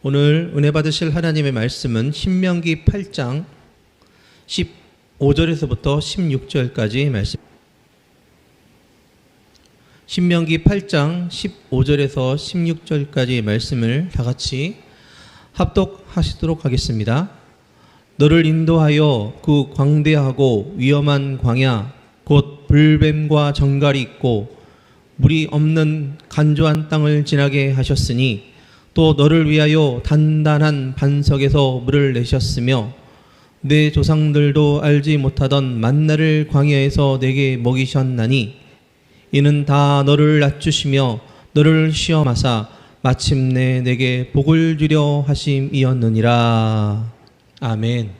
오늘 은혜 받으실 하나님의 말씀은 신명기 8장 15절에서부터 16절까지 말씀. 신명기 8장 15절에서 16절까지 말씀을 다 같이 합독하시도록 하겠습니다. 너를 인도하여 그 광대하고 위험한 광야 곧 불뱀과 정갈이 있고 물이 없는 간조한 땅을 지나게 하셨으니 또 너를 위하여 단단한 반석에서 물을 내셨으며 내 조상들도 알지 못하던 만나를 광야에서 내게 먹이셨나니 이는 다 너를 낮추시며 너를 시험하사 마침내 내게 복을 주려 하심이었느니라. 아멘.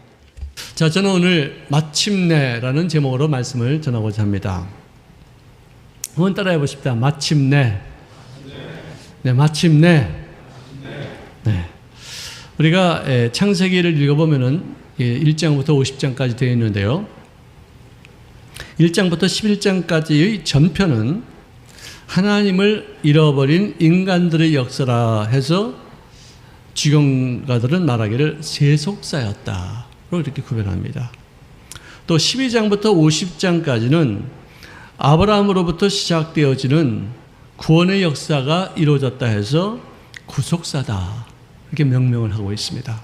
자, 저는 오늘 마침내라는 제목으로 말씀을 전하고자 합니다. 한번 따라해 보십시다. 마침내. 네, 마침내. 네. 우리가 창세기를 읽어보면은 1장부터 50장까지 되어 있는데요. 1장부터 11장까지의 전편은 하나님을 잃어버린 인간들의 역사라 해서 주경가들은 말하기를 세속사였다. 이렇게 구별합니다. 또 12장부터 50장까지는 아브라함으로부터 시작되어지는 구원의 역사가 이루어졌다 해서 구속사다. 이렇게 명명을 하고 있습니다.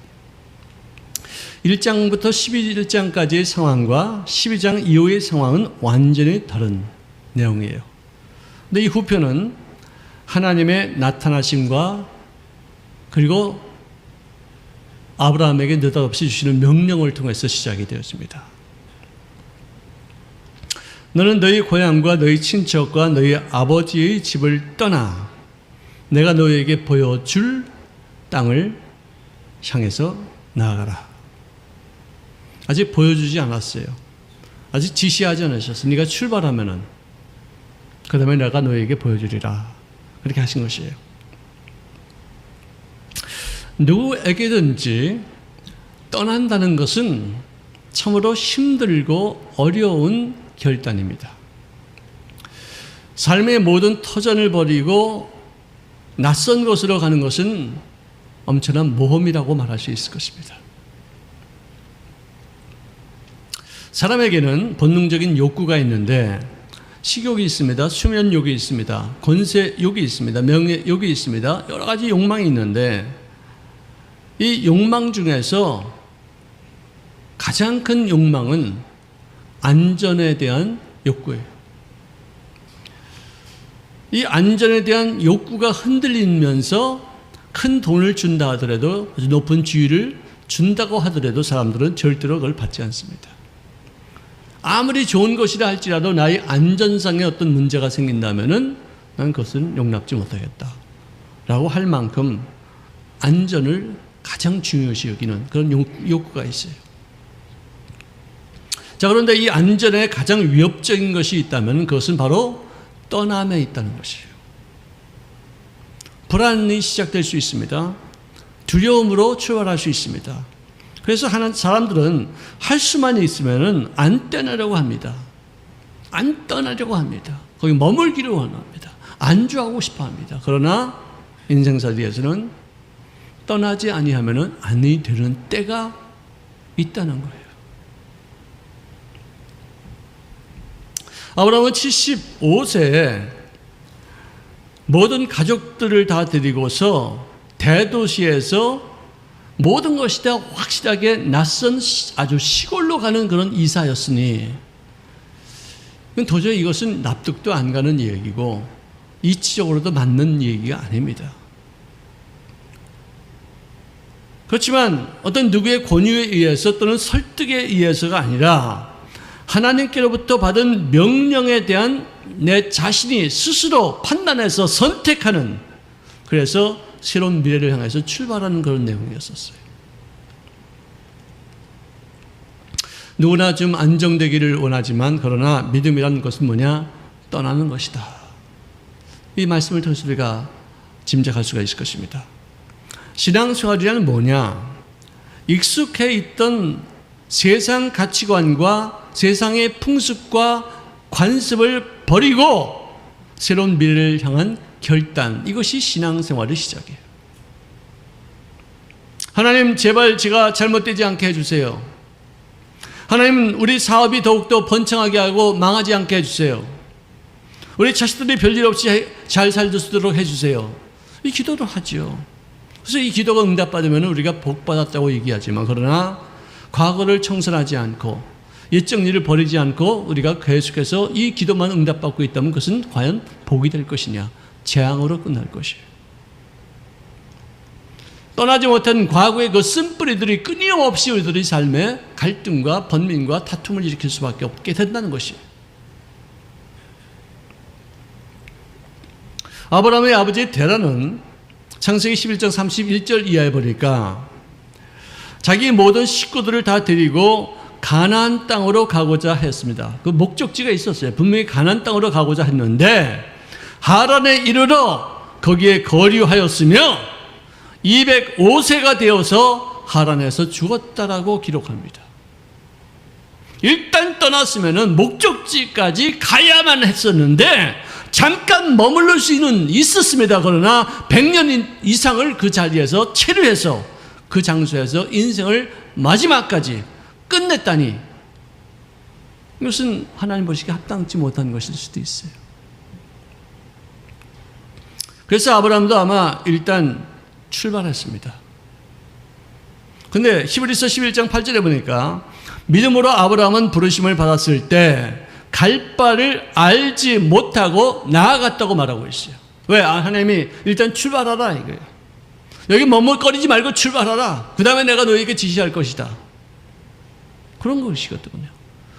1장부터 11장까지의 상황과 12장 이후의 상황은 완전히 다른 내용이에요. 근데 이 후편은 하나님의 나타나심과 그리고 아브라함에게 느닷없이 주시는 명령을 통해서 시작이 되었습니다. 너는 너희 고향과 너희 친척과 너희 아버지의 집을 떠나 내가 너희에게 보여줄 땅을 향해서 나아가라. 아직 보여주지 않았어요. 아직 지시하지 않으셨어요. 네가 출발하면은 그 다음에 내가 너희에게 보여주리라. 그렇게 하신 것이에요. 누구에게든지 떠난다는 것은 참으로 힘들고 어려운 결단입니다. 삶의 모든 터전을 버리고 낯선 곳으로 가는 것은 엄청난 모험이라고 말할 수 있을 것입니다. 사람에게는 본능적인 욕구가 있는데 식욕이 있습니다. 수면욕이 있습니다. 권세욕이 있습니다. 명예욕이 있습니다. 여러 가지 욕망이 있는데 이 욕망 중에서 가장 큰 욕망은 안전에 대한 욕구예요. 이 안전에 대한 욕구가 흔들리면서 큰 돈을 준다 하더라도 아주 높은 지위를 준다고 하더라도 사람들은 절대로 그걸 받지 않습니다. 아무리 좋은 것이라 할지라도 나의 안전상에 어떤 문제가 생긴다면은 난 그것은 용납지 못하겠다 라고 할 만큼 안전을 가장 중요시 여기는 그런 욕구가 있어요. 자, 그런데 이 안전에 가장 위협적인 것이 있다면 그것은 바로 떠남에 있다는 것이에요. 불안이 시작될 수 있습니다. 두려움으로 출발할 수 있습니다. 그래서 사람들은 할 수만 있으면은 안 떠나려고 합니다. 안 떠나려고 합니다. 거기 머물기를 원합니다. 안주하고 싶어 합니다. 그러나 인생살이에서는 떠나지 아니하면은 아니 되는 때가 있다는 거예요. 아브라함은 75세에 모든 가족들을 다 데리고서 대도시에서 모든 것이 다 확실하게 낯선 아주 시골로 가는 그런 이사였으니 도저히 이것은 납득도 안 가는 얘기고 이치적으로도 맞는 얘기가 아닙니다. 그렇지만 어떤 누구의 권유에 의해서 또는 설득에 의해서가 아니라 하나님께로부터 받은 명령에 대한 내 자신이 스스로 판단해서 선택하는, 그래서 새로운 미래를 향해서 출발하는 그런 내용이었었어요. 누구나 좀 안정되기를 원하지만 그러나 믿음이라는 것은 뭐냐? 떠나는 것이다. 이 말씀을 통해서 우리가 짐작할 수가 있을 것입니다. 신앙생활이란 뭐냐? 익숙해 있던 세상 가치관과 세상의 풍습과 관습을 버리고 새로운 미래를 향한 결단, 이것이 신앙생활의 시작이에요. 하나님 제발 제가 잘못되지 않게 해주세요. 하나님 우리 사업이 더욱더 번창하게 하고 망하지 않게 해주세요. 우리 자식들이 별일 없이 잘 살 수 있도록 해주세요. 이 기도를 하죠. 그래서 이 기도가 응답받으면 우리가 복받았다고 얘기하지만, 그러나 과거를 청산하지 않고 옛적 일을 버리지 않고 우리가 계속해서 이 기도만 응답받고 있다면 그것은 과연 복이 될 것이냐, 재앙으로 끝날 것이에요. 떠나지 못한 과거의 그 쓴뿌리들이 끊임없이 우리들의 삶에 갈등과 번민과 다툼을 일으킬 수밖에 없게 된다는 것이에요. 아브라함의 아버지 데라는 창세기 11장 31절 이하에 보니까 자기 모든 식구들을 다 데리고 가나안 땅으로 가고자 했습니다. 그 목적지가 있었어요. 분명히 가나안 땅으로 가고자 했는데 하란에 이르러 거기에 거류하였으며 205세가 되어서 하란에서 죽었다라고 기록합니다. 일단 떠났으면 목적지까지 가야만 했었는데 잠깐 머물러 수는 있었습니다. 그러나 100년 이상을 그 자리에서 체류해서 그 장소에서 인생을 마지막까지 끝냈다니, 이것은 하나님 보시기에 합당치 못한 것일 수도 있어요. 그래서 아브라함도 아마 일단 출발했습니다. 근데 히브리서 11장 8절에 보니까 믿음으로 아브라함은 부르심을 받았을 때 갈 바를 알지 못하고 나아갔다고 말하고 있어요. 왜? 하나님이 일단 출발하라 이거예요. 여기 머뭇거리지 말고 출발하라. 그 다음에 내가 너에게 지시할 것이다. 그런 것이거든요.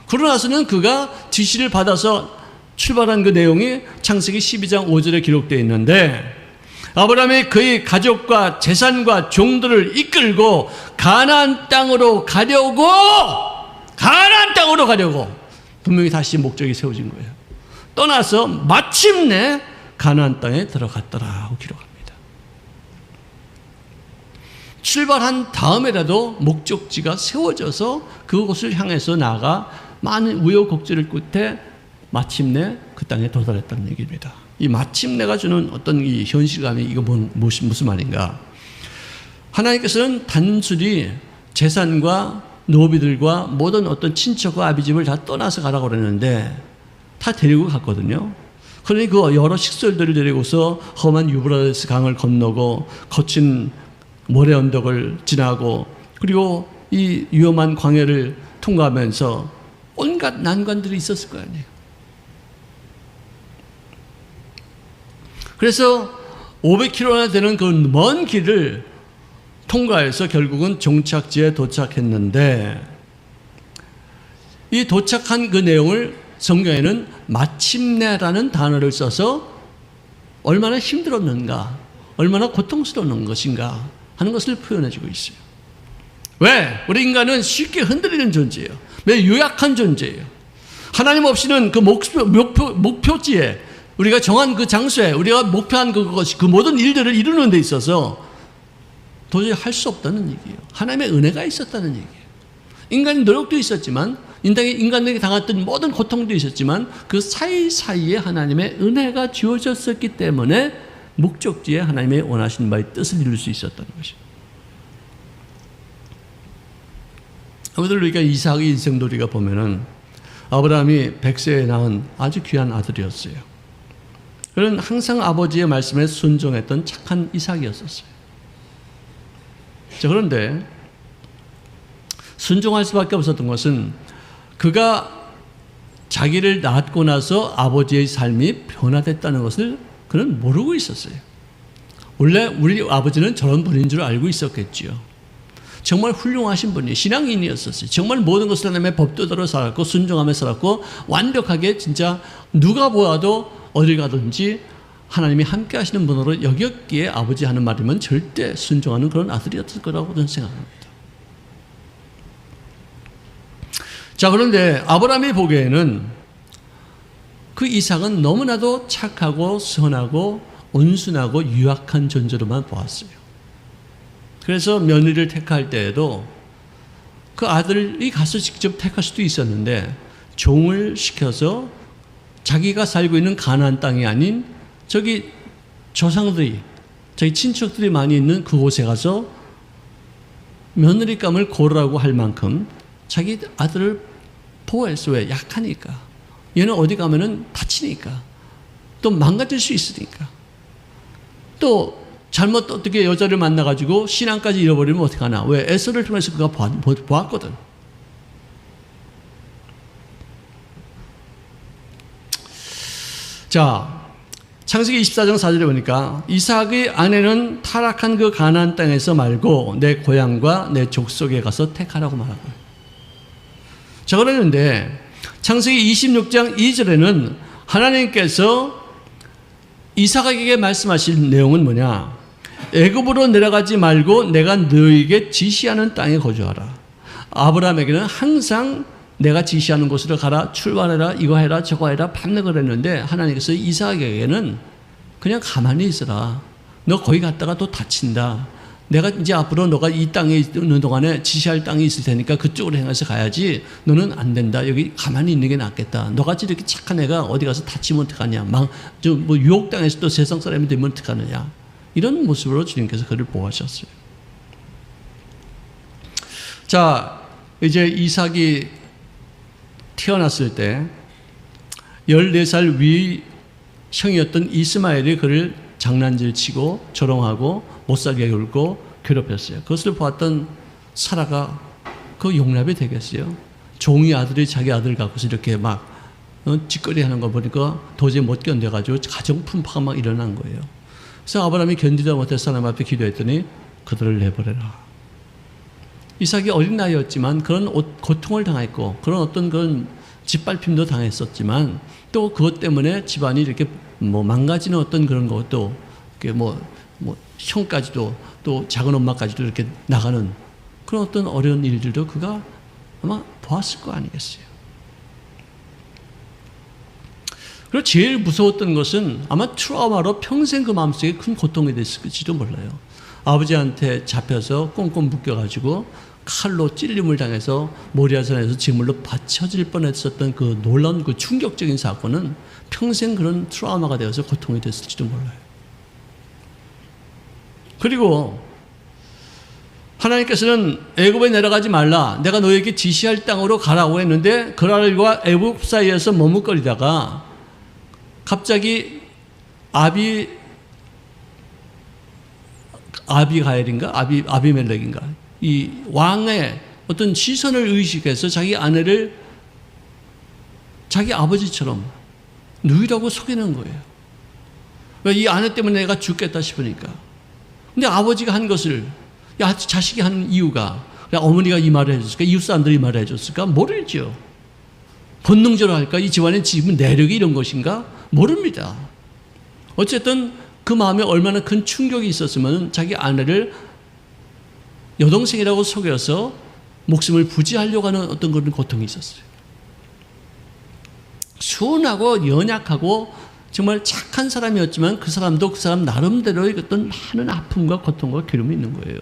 그러고 나서는 그가 지시를 받아서 출발한 그 내용이 창세기 12장 5절에 기록되어 있는데, 아브라함이 그의 가족과 재산과 종들을 이끌고 가나안 땅으로 가려고 분명히 다시 목적이 세워진 거예요. 떠나서 마침내 가나안 땅에 들어갔더라고 기록합니다. 출발한 다음에라도 목적지가 세워져서 그곳을 향해서 나아가 많은 우여곡절을 끝에 마침내 그 땅에 도달했다는 얘기입니다. 이 마침내가 주는 어떤 이 현실감이, 이거 무슨 말인가? 하나님께서는 단순히 재산과 노비들과 모든 어떤 친척과 아비집을 다 떠나서 가라고 그랬는데 다 데리고 갔거든요. 그러니 그 여러 식솔들을 데리고서 험한 유브라데스 강을 건너고 거친 모래 언덕을 지나고 그리고 이 위험한 광야를 통과하면서 온갖 난관들이 있었을 거 아니에요. 그래서 500km나 되는 그 먼 길을 통과해서 결국은 종착지에 도착했는데, 이 도착한 그 내용을 성경에는 마침내라는 단어를 써서 얼마나 힘들었는가, 얼마나 고통스러운 것인가 하는 것을 표현해주고 있어요. 왜? 우리 인간은 쉽게 흔들리는 존재예요. 매우 유약한 존재예요. 하나님 없이는 그 목표지에, 우리가 정한 그 장소에 우리가 목표한 그것이, 그 모든 일들을 이루는 데 있어서 도저히 할 수 없다는 얘기예요. 하나님의 은혜가 있었다는 얘기예요. 인간의 노력도 있었지만, 인간에게 당했던 모든 고통도 있었지만 그 사이사이에 하나님의 은혜가 주어졌었기 때문에 목적지에 하나님의 원하신 바의 뜻을 이룰 수 있었다는 것이죠. 아무튼 우리가 이삭의 인생도 우리가 보면은 아브라함이 100세에 낳은 아주 귀한 아들이었어요. 그는 항상 아버지의 말씀에 순종했던 착한 이삭이었었어요. 자, 그런데 순종할 수밖에 없었던 것은 그가 자기를 낳고 나서 아버지의 삶이 변화됐다는 것을 그는 모르고 있었어요. 원래 우리 아버지는 저런 분인 줄 알고 있었겠지요. 정말 훌륭하신 분이 신앙인이었었어요. 정말 모든 것을 하나님의 법도대로 살았고 순종하며 살았고 완벽하게 진짜 누가 보아도 어딜 가든지 하나님이 함께 하시는 분으로 여겼기에 아버지 하는 말이면 절대 순종하는 그런 아들이었을 거라고 저는 생각합니다. 자, 그런데 아브라함이 보기에는 그 이삭은 너무나도 착하고 선하고 온순하고 유약한 존재로만 보았어요. 그래서 며느리를 택할 때에도 그 아들이 가서 직접 택할 수도 있었는데 종을 시켜서 자기가 살고 있는 가나안 땅이 아닌 저기 조상들이, 자기 친척들이 많이 있는 그곳에 가서 며느리감을 고르라고 할 만큼 자기 아들을 보호했어. 왜? 약하니까. 얘는 어디 가면은 다치니까. 또 망가질 수 있으니까. 또 잘못 어떻게 여자를 만나가지고 신앙까지 잃어버리면 어떡하나. 왜? 에서를 통해서 그가 보았거든. 자, 창세기 24장 4절에 보니까 이삭의 아내는 타락한 그 가나안 땅에서 말고 내 고향과 내 족속에 가서 택하라고 말하고. 자, 그러는데 창세기 26장 2절에는 하나님께서 이삭에게 말씀하신 내용은 뭐냐? 애굽으로 내려가지 말고 내가 너에게 지시하는 땅에 거주하라. 아브라함에게는 항상 내가 지시하는 곳으로 가라, 출발해라, 이거 해라, 저거 해라, 밤새 그랬는데 하나님께서 이삭에게는 그냥 가만히 있어라. 너 거기 갔다가 또 다친다. 내가 이제 앞으로 너가 이 땅에 있는 동안에 지시할 땅이 있을 테니까 그쪽으로 향해서 가야지. 너는 안 된다. 여기 가만히 있는 게 낫겠다. 너같이 이렇게 착한 애가 어디 가서 다치면 어떡하냐. 뭐 유혹당해서 또 세상 사람이 되면 어떡하느냐. 이런 모습으로 주님께서 그를 보호하셨어요. 자, 이제 이삭이 태어났을 때 14살 위 형이었던 이스마엘이 그를 장난질 치고 조롱하고 못살게 굴고 괴롭혔어요. 그것을 보았던 사라가 그 용납이 되겠어요? 종이 아들이 자기 아들 갖고서 이렇게 막 짓거리 하는 거 보니까 도저히 못 견뎌가지고 가정 풍파가 막 일어난 거예요. 그래서 아브라함이 견디다 못해서 하나님 앞에 기도했더니 그들을 내버려라. 이삭이 어린 나이였지만 그런 고통을 당했고 그런 어떤 그런 짓밟힘도 당했었지만 또 그것 때문에 집안이 이렇게 뭐 망가지는 어떤 그런 것도 이렇게 뭐 형까지도 또 작은 엄마까지도 이렇게 나가는 그런 어떤 어려운 일들도 그가 아마 보았을 거 아니겠어요. 그리고 제일 무서웠던 것은 아마 트라우마로 평생 그 마음속에 큰 고통이 됐을지도 몰라요. 아버지한테 잡혀서 꽁꽁 묶여가지고 칼로 찔림을 당해서 모리아산에서 제물로 바쳐질 뻔했었던 그 놀라운 그 충격적인 사건은 평생 그런 트라우마가 되어서 고통이 됐을지도 몰라요. 그리고 하나님께서는 애굽에 내려가지 말라. 내가 너에게 지시할 땅으로 가라고 했는데 그랄과 애굽 사이에서 머뭇거리다가 갑자기 아비가엘인가? 아비멜렉인가? 이 왕의 어떤 시선을 의식해서 자기 아내를 자기 아버지처럼 누이라고 속이는 거예요. 왜? 이 아내 때문에 내가 죽겠다 싶으니까. 근데 아버지가 한 것을 자식이 한 이유가 어머니가 이 말을 해줬을까? 이웃 사람들이 이 말을 해줬을까? 모르죠. 본능적으로 할까? 이 집안의 지금 내력이 이런 것인가? 모릅니다. 어쨌든 그 마음에 얼마나 큰 충격이 있었으면 자기 아내를 여동생이라고 속여서 목숨을 부지하려고 하는 어떤 그런 고통이 있었어요. 순하고 연약하고 정말 착한 사람이었지만 그 사람도 그 사람 나름대로의 어떤 많은 아픔과 고통과 괴로움이 있는 거예요.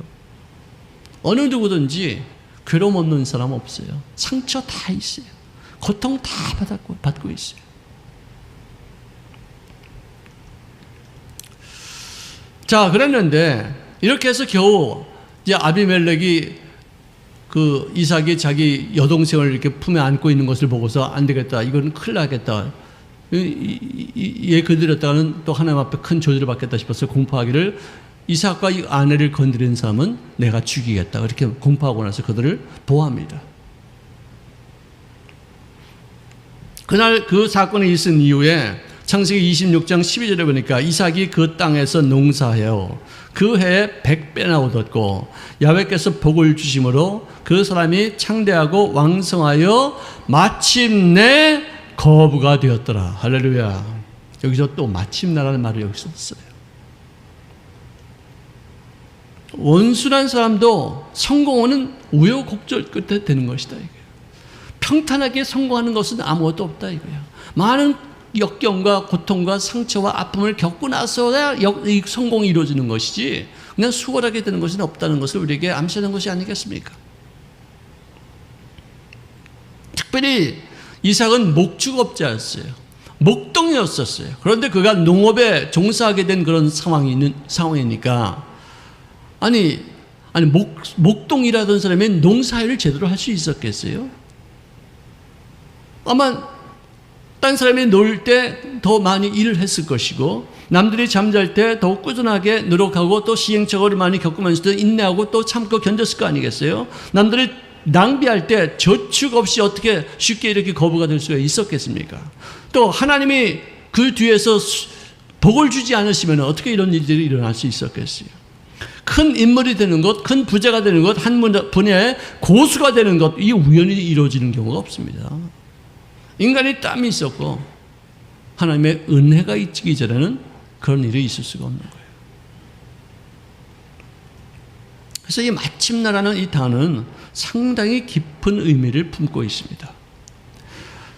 어느 누구든지 괴로움 없는 사람 없어요. 상처 다 있어요. 고통 다 받고 있어요. 자, 그랬는데 이렇게 해서 겨우 이제 아비멜렉이 그 이삭이 자기 여동생을 이렇게 품에 안고 있는 것을 보고서 안 되겠다. 이건 큰일 나겠다. 얘 건드렸다가는 또 하나님 앞에 큰 저주를 받겠다 싶어서 공포하기를 이삭과 이 아내를 건드린 사람은 내가 죽이겠다. 그렇게 공포하고 나서 그들을 보호합니다. 그날 그 사건이 있은 이후에 창세기 26장 12절에 보니까 이삭이 그 땅에서 농사하여 그 해에 100배나 얻었고 야훼께서 복을 주심으로 그 사람이 창대하고 왕성하여 마침내 거부가 되었더라. 할렐루야. 여기서 또 마침내라는 말을 여기서 써요. 원수란 사람도 성공은 우여곡절 끝에 되는 것이다. 이거예요. 평탄하게 성공하는 것은 아무것도 없다. 이거야. 많은 역경과 고통과 상처와 아픔을 겪고 나서야 이 성공이 이루어지는 것이지 그냥 수월하게 되는 것은 없다는 것을 우리에게 암시하는 것이 아니겠습니까? 특별히 이삭은 목축업자였어요. 목동이었었어요. 그런데 그가 농업에 종사하게 된 그런 상황이니까 아니 아니 목동이라던 사람이 농사일을 제대로 할 수 있었겠어요? 아마 딴 사람이 놀 때 더 많이 일을 했을 것이고 남들이 잠잘 때 더 꾸준하게 노력하고 또 시행착오를 많이 겪으면서도 인내하고 또 참고 견뎠을 거 아니겠어요? 남들이 낭비할 때 저축 없이 어떻게 쉽게 이렇게 거부가 될 수가 있었겠습니까? 또 하나님이 그 뒤에서 복을 주지 않으시면 어떻게 이런 일들이 일어날 수 있었겠어요? 큰 인물이 되는 것, 큰 부자가 되는 것, 한 분야의 고수가 되는 것, 이 우연히 이루어지는 경우가 없습니다. 인간의 땀이 있었고 하나님의 은혜가 있기 전에는 그런 일이 있을 수가 없는 거예요. 그래서 이 마침내라는 이 단어는 상당히 깊은 의미를 품고 있습니다.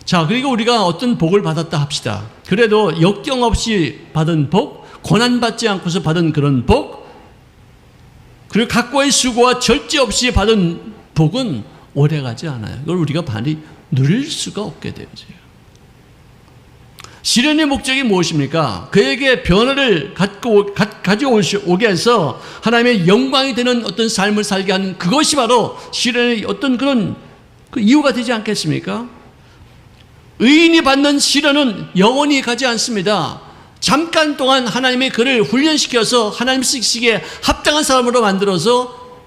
자, 그리고 우리가 어떤 복을 받았다 합시다. 그래도 역경 없이 받은 복, 고난받지 않고서 받은 그런 복, 그리고 각고의 수고와 절제 없이 받은 복은 오래가지 않아요. 이걸 우리가 많이 누릴 수가 없게 되어져요. 시련의 목적이 무엇입니까? 그에게 변화를 가지고 오게 해서 하나님의 영광이 되는 어떤 삶을 살게 하는 그것이 바로 시련의 어떤 그런 그 이유가 되지 않겠습니까? 의인이 받는 시련은 영원히 가지 않습니다. 잠깐 동안 하나님의 그를 훈련시켜서 하나님 쓰시기에 합당한 사람으로 만들어서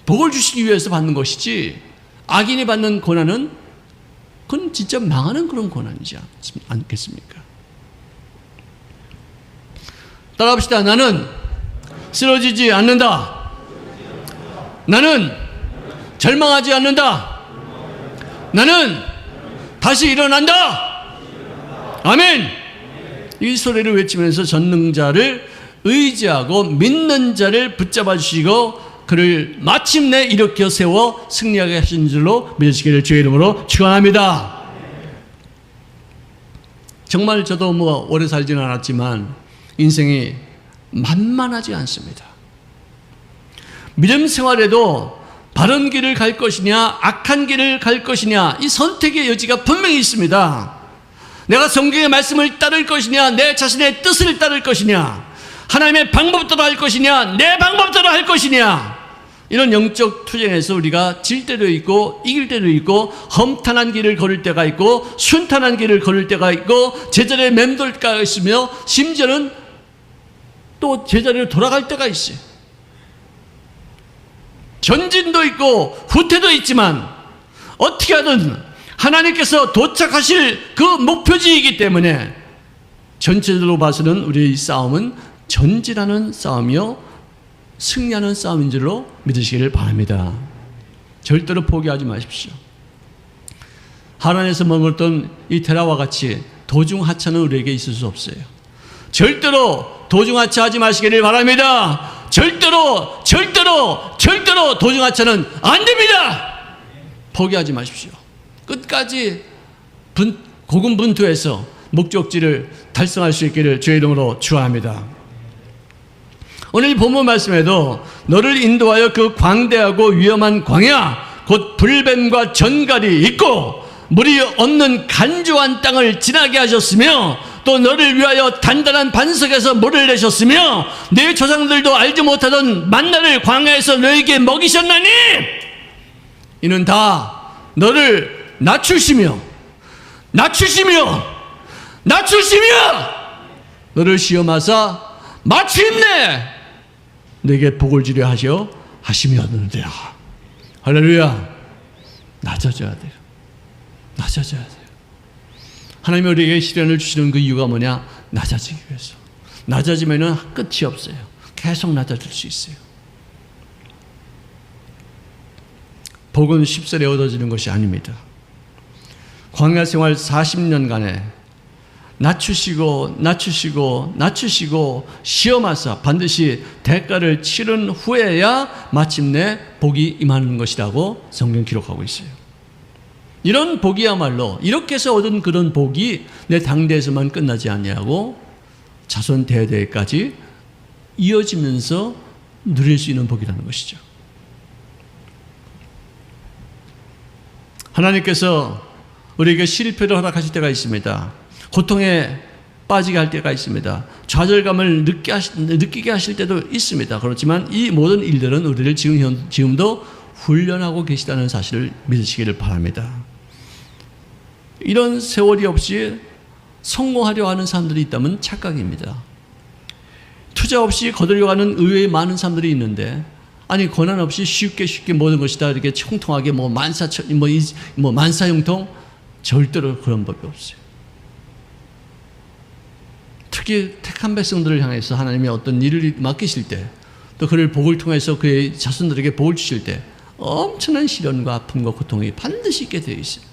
복을 주시기 위해서 받는 것이지, 악인이 받는 고난은 그건 진짜 망하는 그런 고난이지 않겠습니까? 따라합시다. 나는 쓰러지지 않는다. 나는 절망하지 않는다. 나는 다시 일어난다. 아멘. 이 소리를 외치면서 전능자를 의지하고 믿는 자를 붙잡아 주시고 그를 마침내 일으켜 세워 승리하게 하신 줄로 믿으시기를 주의 이름으로 축원합니다. 정말 저도 뭐 오래 살지는 않았지만 인생이 만만하지 않습니다. 믿음 생활에도 바른 길을 갈 것이냐 악한 길을 갈 것이냐 이 선택의 여지가 분명히 있습니다. 내가 성경의 말씀을 따를 것이냐 내 자신의 뜻을 따를 것이냐 하나님의 방법대로 할 것이냐 내 방법대로 할 것이냐, 이런 영적 투쟁에서 우리가 질 때도 있고 이길 때도 있고 험탄한 길을 걸을 때가 있고 순탄한 길을 걸을 때가 있고 제자리에 맴돌 때가 있으며 심지어는 또 제자리로 돌아갈 때가 있어요. 전진도 있고 후퇴도 있지만 어떻게 하든 하나님께서 도착하실 그 목표지이기 때문에 전체적으로 봐서는 우리의 이 싸움은 전진하는 싸움이요 승리하는 싸움인 줄로 믿으시기를 바랍니다. 절대로 포기하지 마십시오. 하란에서 머물던 이 테라와 같이 도중하차는 우리에게 있을 수 없어요. 절대로 도중하차하지 마시기를 바랍니다. 절대로 도중하차는 안 됩니다. 포기하지 마십시오. 끝까지 고군분투해서 목적지를 달성할 수 있기를 주의 이름으로 축원합니다. 오늘 이 본문 말씀에도 너를 인도하여 그 광대하고 위험한 광야 곧 불뱀과 전갈이 있고 물이 없는 간조한 땅을 지나게 하셨으며 또 너를 위하여 단단한 반석에서 물을 내셨으며 내 조상들도 알지 못하던 만나를 광야에서 너에게 먹이셨나니 이는 다 너를 낮추시며 너를 시험하사 마침내 내게 복을 주려 하시면는데요. 할렐루야. 낮아져야 돼요. 하나님이 우리에게 시련을 주시는 그 이유가 뭐냐? 낮아지기 위해서. 낮아지면은 끝이 없어요. 계속 낮아질 수 있어요. 복은 쉽사리 얻어지는 것이 아닙니다. 광야 생활 40년간에 낮추시고 시험하사 반드시 대가를 치른 후에야 마침내 복이 임하는 것이라고 성경 기록하고 있어요. 이런 복이야말로 이렇게 해서 얻은 그런 복이 내 당대에서만 끝나지 아니하고 자손 대대까지 이어지면서 누릴 수 있는 복이라는 것이죠. 하나님께서 우리에게 실패를 허락하실 때가 있습니다. 고통의 빠지게 할 때가 있습니다. 좌절감을 느끼게 하실 때도 있습니다. 그렇지만 이 모든 일들은 우리를 지금도 훈련하고 계시다는 사실을 믿으시기를 바랍니다. 이런 세월이 없이 성공하려 하는 사람들이 있다면 착각입니다. 투자 없이 거들려가는 의외에 많은 사람들이 있는데, 아니 고난 없이 쉽게 모든 것이 다 이렇게 총통하게 만사형통, 절대로 그런 법이 없어요. 특히 택한 백성들을 향해서 하나님이 어떤 일을 맡기실 때, 또 그를 복을 통해서 그의 자손들에게 복을 주실 때 엄청난 시련과 아픔과 고통이 반드시 있게 되어 있어요.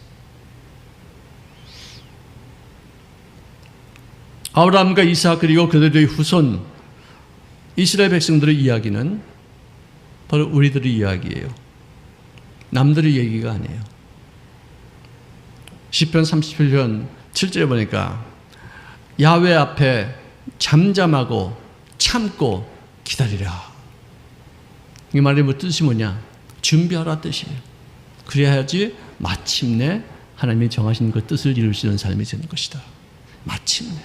아브라함과 이삭 그리고 그들의 후손 이스라엘 백성들의 이야기는 바로 우리들의 이야기예요. 남들의 얘기가 아니에요. 시편 37편 7절에 보니까 야훼 앞에 잠잠하고 참고 기다리라. 이 말의 뜻이 뭐냐? 준비하라 뜻이에요. 그래야지 마침내 하나님이 정하신 그 뜻을 이룰 수 있는 삶이 되는 것이다. 마침내.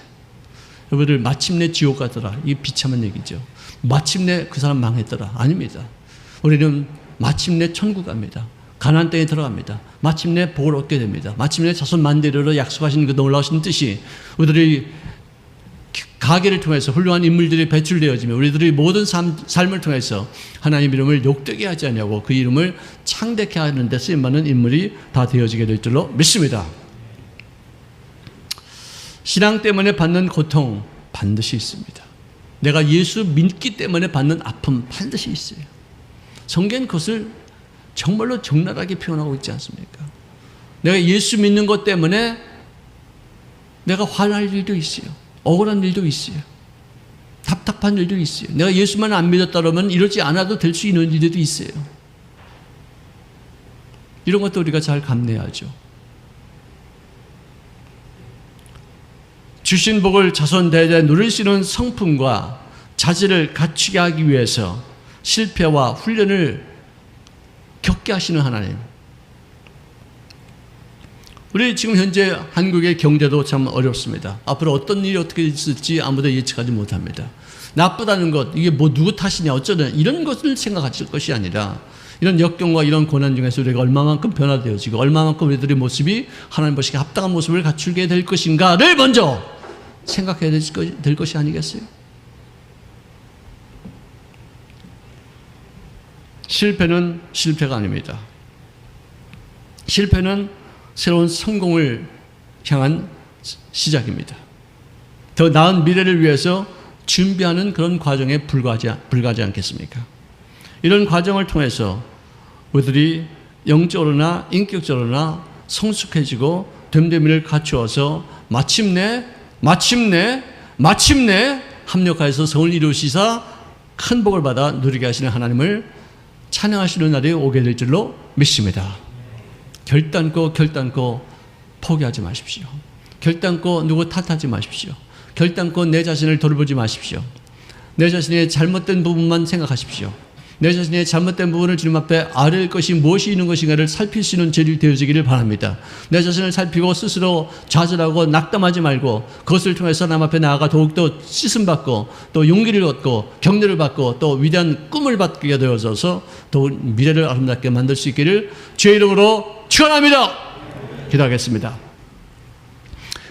여러분들 마침내 지옥 가더라. 이게 비참한 얘기죠. 마침내 그 사람 망했더라. 아닙니다. 우리는 마침내 천국 갑니다. 가나안 땅에 들어갑니다. 마침내 복을 얻게 됩니다. 마침내 자손 만대로 약속하신 그 놀라우신 뜻이 우리들의 가계를 통해서 훌륭한 인물들이 배출되어지며 우리들의 모든 삶을 통해서 하나님 이름을 욕되게 하지 않냐고 그 이름을 창대케 하는 데 쓰임받는 인물이 다 되어지게 될 줄로 믿습니다. 신앙 때문에 받는 고통 반드시 있습니다. 내가 예수 믿기 때문에 받는 아픔 반드시 있어요. 성경은 그것을 정말로 적나라하게 표현하고 있지 않습니까? 내가 예수 믿는 것 때문에 내가 화날 일도 있어요. 억울한 일도 있어요. 답답한 일도 있어요. 내가 예수만 안 믿었다 그러면 이러지 않아도 될 수 있는 일들도 있어요. 이런 것도 우리가 잘 감내하죠. 주신 복을 자손 대대 누릴 수 있는 성품과 자질을 갖추게 하기 위해서 실패와 훈련을 겪게 하시는 하나님. 우리 지금 현재 한국의 경제도 참 어렵습니다. 앞으로 어떤 일이 어떻게 있을지 아무도 예측하지 못합니다. 나쁘다는 것, 이게 뭐 누구 탓이냐 어쩌냐 이런 것을 생각하실 것이 아니라 이런 역경과 이런 고난 중에서 우리가 얼마만큼 변화되어지고 얼마만큼 우리들의 모습이 하나님 보시기에 합당한 모습을 갖추게 될 것인가를 먼저 생각해야 될 것이 아니겠어요? 실패는 실패가 아닙니다. 실패는 새로운 성공을 향한 시작입니다. 더 나은 미래를 위해서 준비하는 그런 과정에 불과하지 않겠습니까? 이런 과정을 통해서 우리들이 영적으로나 인격적으로나 성숙해지고 됨됨이를 갖추어서 마침내 합력하여서 성을 이루시사 큰 복을 받아 누리게 하시는 하나님을 찬양하시는 날이 오게 될 줄로 믿습니다. 결단코 포기하지 마십시오. 결단코 누구 탓하지 마십시오. 결단코 내 자신을 돌보지 마십시오. 내 자신의 잘못된 부분만 생각하십시오. 내 자신의 잘못된 부분을 주님 앞에 아뢰을 것이 무엇이 있는 것인가를 살필 수 있는 죄를 되어지기를 바랍니다. 내 자신을 살피고 스스로 좌절하고 낙담하지 말고 그것을 통해서 남 앞에 나아가 더욱더 씻음받고 또 용기를 얻고 격려를 받고 또 위대한 꿈을 받게 되어져서 더욱 미래를 아름답게 만들 수 있기를 주의 이름으로 축원합니다. 기도하겠습니다.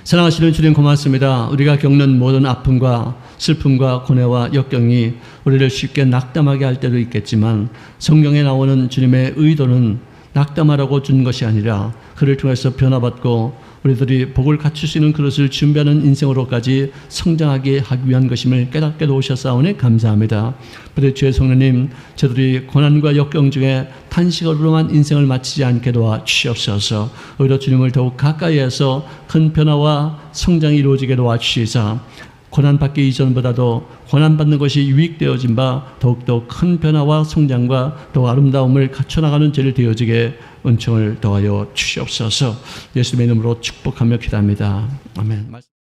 사랑하시는 주님 고맙습니다. 우리가 겪는 모든 아픔과 슬픔과 고뇌와 역경이 우리를 쉽게 낙담하게 할 때도 있겠지만 성경에 나오는 주님의 의도는 낙담하라고 준 것이 아니라 그를 통해서 변화받고 우리들이 복을 갖출 수 있는 그릇을 준비하는 인생으로까지 성장하게 하기 위한 것임을 깨닫게 도우셨사오니 감사합니다. 부디 주의 성령님 저들이 고난과 역경 중에 탄식으로만 인생을 마치지 않게 도와 주시옵소서. 오히려 주님을 더욱 가까이에서 큰 변화와 성장이 이루어지게 도와 주시사 고난받기 이전보다도 고난받는 것이 유익되어진 바 더욱더 큰 변화와 성장과 더 아름다움을 갖춰나가는 죄를 되어지게 은총을 더하여 주시옵소서. 예수님의 이름으로 축복하며 기도합니다. 아멘.